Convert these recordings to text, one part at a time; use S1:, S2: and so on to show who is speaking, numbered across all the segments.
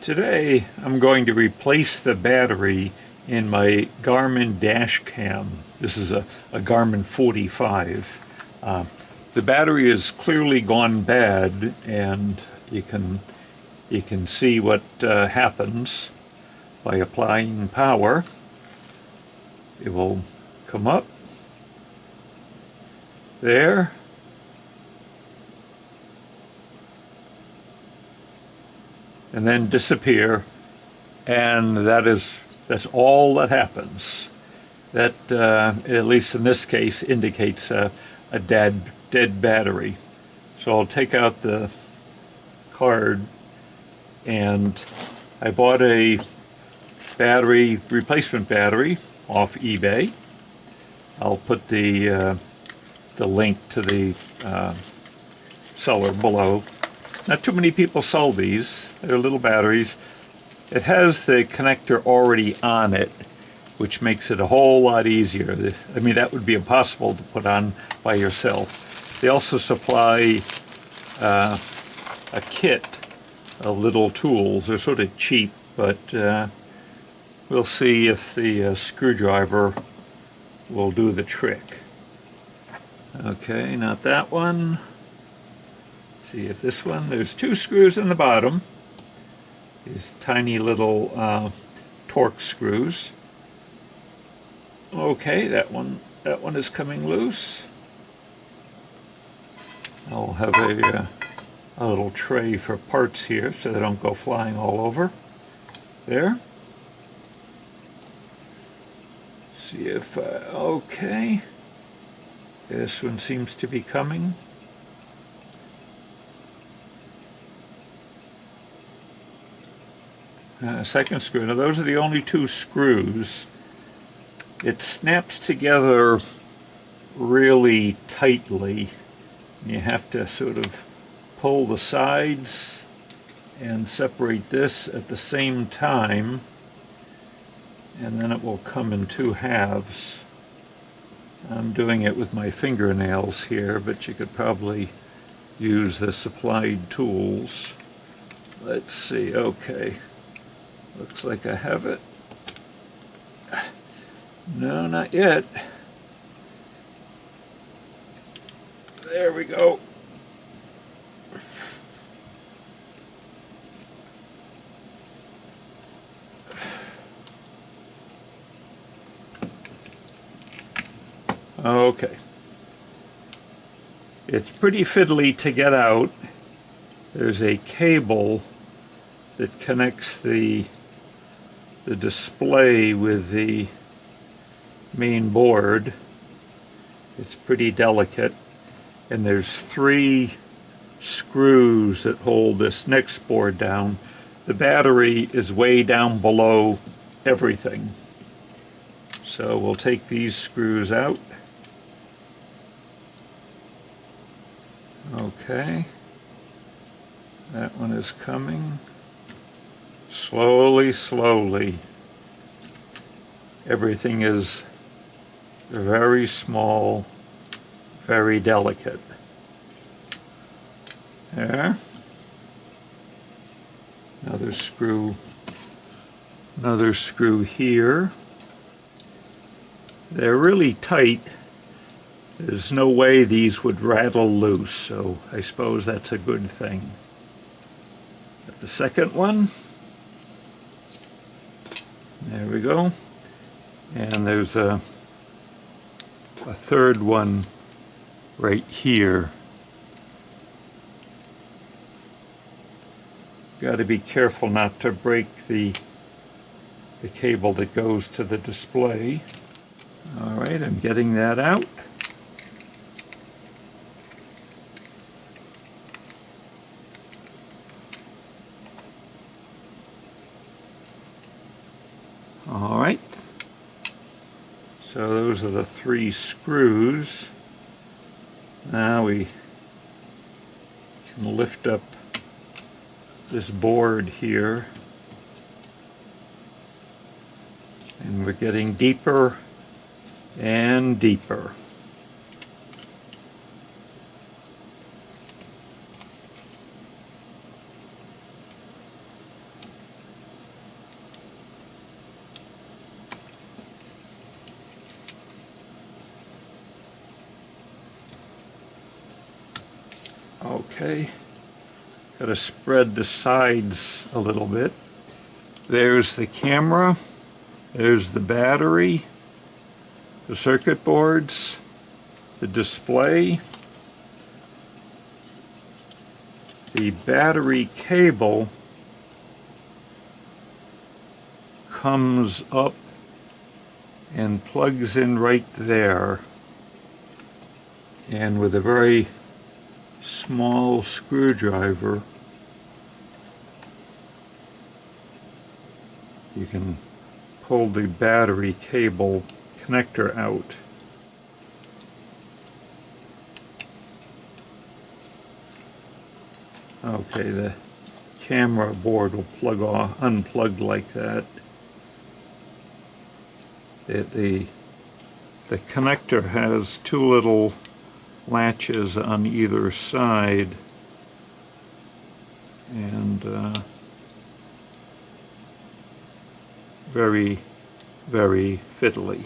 S1: Today I'm going to replace the battery in my Garmin dash cam. This is a Garmin 45. The battery has clearly gone bad, and you can see what happens by applying power. It will come up there, and then disappear, and that's all that happens. That at least in this case indicates a dead battery. So I'll take out the card, and I bought a replacement battery off eBay. I'll put the link to the seller below. Not too many people sell these. They're little batteries. It has the connector already on it, which makes it a whole lot easier. I mean, that would be impossible to put on by yourself. They also supply a kit of little tools. They're sort of cheap, but we'll see if the screwdriver will do the trick. Okay, not that one. See if this one, there's two screws in the bottom, these tiny little torque screws. Okay, that one is coming loose. I'll have a little tray for parts here so they don't go flying all over. There. See if, okay, this one seems to be coming. Second screw. Now those are the only two screws. It snaps together really tightly. You have to sort of pull the sides and separate this at the same time, and then it will come in two halves. I'm doing it with my fingernails here, but you could probably use the supplied tools. Let's see, okay. Looks like I have it. No, not yet. There we go. Okay. It's pretty fiddly to get out. There's a cable that connects the display with the main board. It's pretty delicate, and there's three screws that hold this next board down. The battery is way down below everything. So we'll take these screws out. Okay, that one is coming. Slowly, slowly. Everything is very small, very delicate. There. Another screw here. They're really tight. There's no way these would rattle loose, so I suppose that's a good thing. Got the second one. There we go. And there's a third one right here. Got to be careful not to break the cable that goes to the display. All right, I'm getting that out. All right, so those are the three screws. Now we can lift up this board here, and we're getting deeper and deeper. Okay, got to spread the sides a little bit. There's the camera, there's the battery, the circuit boards, the display. The battery cable comes up and plugs in right there, and with a very small screwdriver you can pull the battery cable connector out. Okay, the camera board will unplug like that. The connector has two little latches on either side, and very, very fiddly.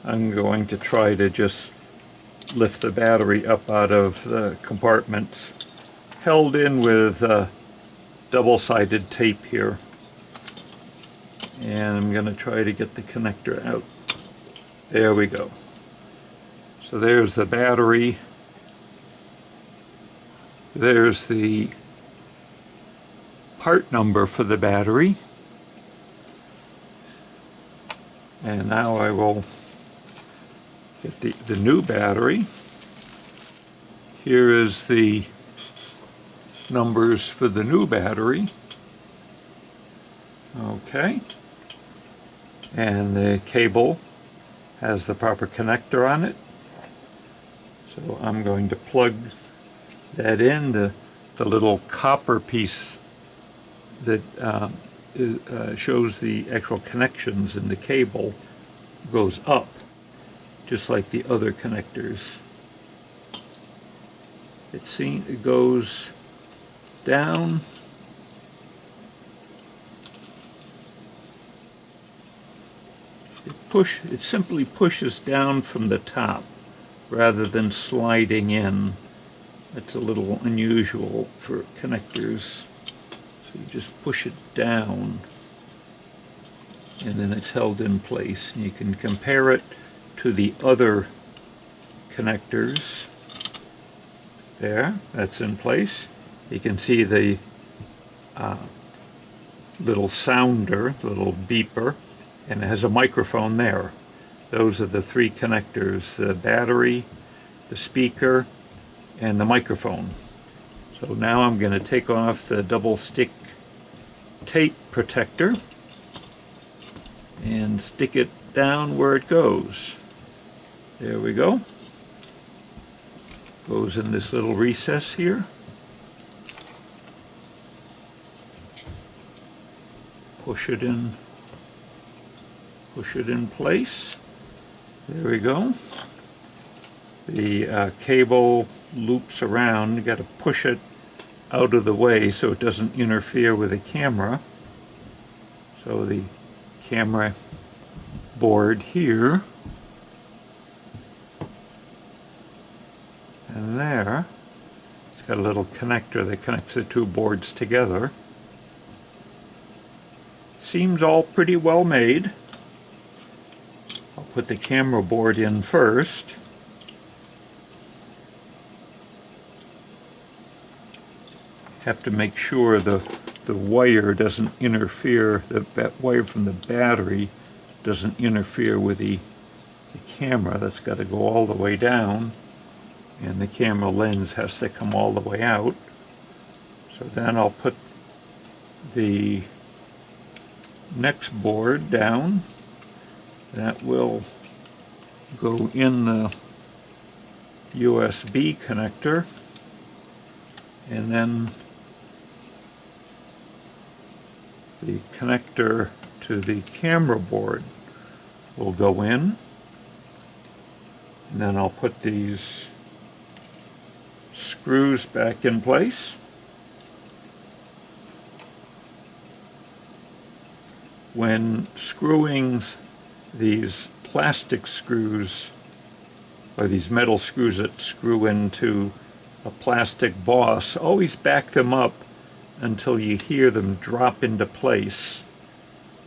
S1: I'm going to try to just lift the battery up out of the compartments, held in with double-sided tape here. And I'm going to try to get the connector out. There we go. So there's the battery. There's the part number for the battery. And now I will get the new battery. Here is the numbers for the new battery. Okay. And the cable has the proper connector on it. So I'm going to plug that in. The little copper piece that shows the actual connections in the cable goes up, just like the other connectors. It goes down. It simply pushes down from the top rather than sliding in. That's a little unusual for connectors. So you just push it down and then it's held in place. And you can compare it to the other connectors. There, that's in place. You can see the little sounder, the little beeper, and it has a microphone there. Those are the three connectors: the battery, the speaker, and the microphone. So now I'm going to take off the double stick tape protector and stick it down where it goes. There we go. Goes in this little recess here. Push it in place. There we go. The cable loops around. You got to push it out of the way so it doesn't interfere with the camera. So the camera board here and there, it's got a little connector that connects the two boards together. Seems all pretty well made. I'll put the camera board in first. Have to make sure the wire doesn't interfere, the wire from the battery doesn't interfere with the camera. That's got to go all the way down, and the camera lens has to come all the way out. So then I'll put the next board down. That will go in the USB connector, and then the connector to the camera board will go in, and then I'll put these screws back in place. When screwing these plastic screws or these metal screws that screw into a plastic boss, always back them up until you hear them drop into place.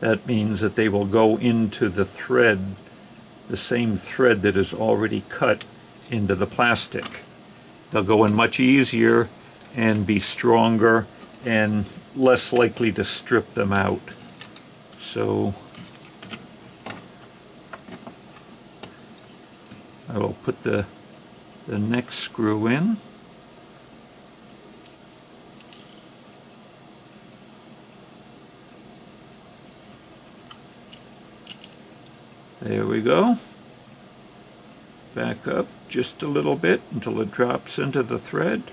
S1: That means that they will go into the thread, the same thread that is already cut into the plastic. They'll go in much easier and be stronger and less likely to strip them out. So I will put the next screw in. There we go. Back up just a little bit until it drops into the thread,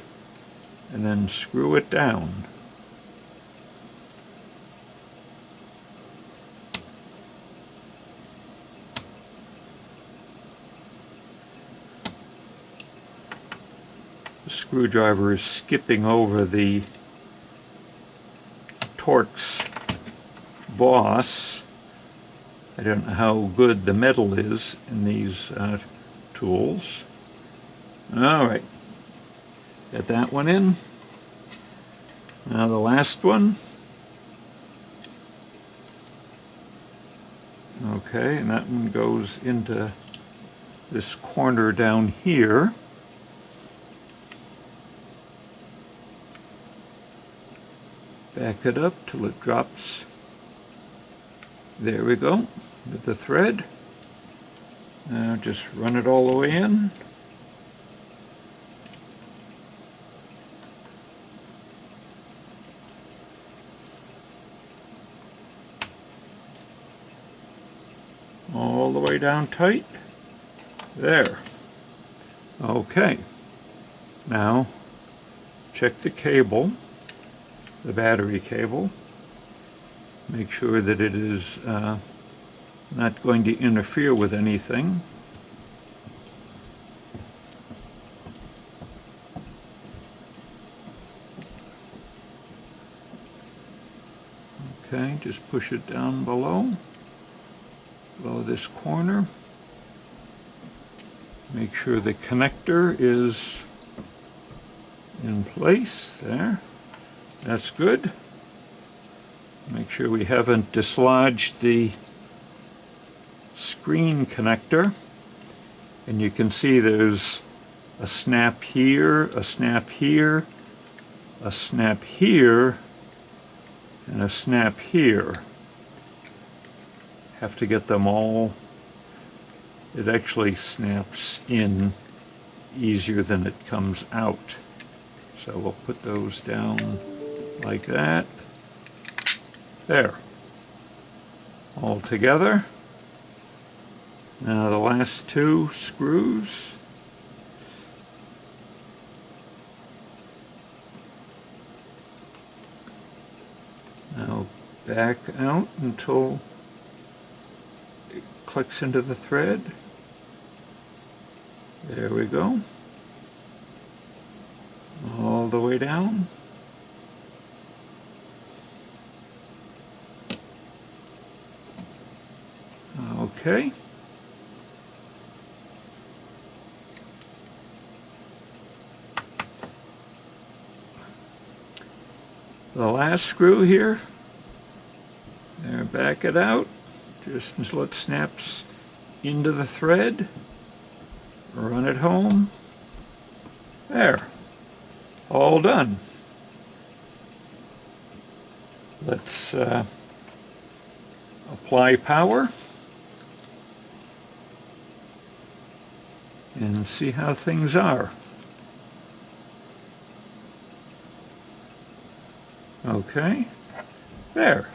S1: and then screw it down. The screwdriver is skipping over the Torx boss. I don't know how good the metal is in these tools. All right, get that one in. Now the last one. Okay, and that one goes into this corner down here. Back it up till it drops. There we go, with the thread. Now just run it all the way in. All the way down tight. There. Okay. Now check the cable, the battery cable. Make sure that it is not going to interfere with anything. Okay, just push it down below this corner. Make sure the connector is in place there. That's good. Make sure we haven't dislodged the screen connector. And you can see there's a snap here, a snap here, a snap here, and a snap here. Have to get them all. It actually snaps in easier than it comes out. So we'll put those down like that. There. All together. Now the last two screws. Now back out until it clicks into the thread. There we go. All the way down. Okay. The last screw here. There, back it out just until it snaps into the thread. Run it home. There. All done. Let's apply power and see how things are. Okay, there.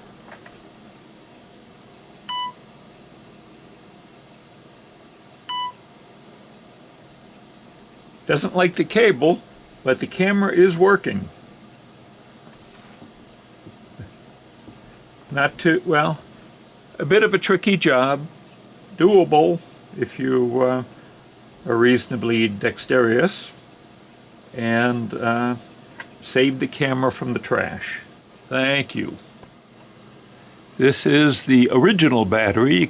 S1: Doesn't like the cable, but the camera is working. Not too, well, a bit of a tricky job, doable if you are reasonably dexterous, and save the camera from the trash. Thank you. This is the original battery.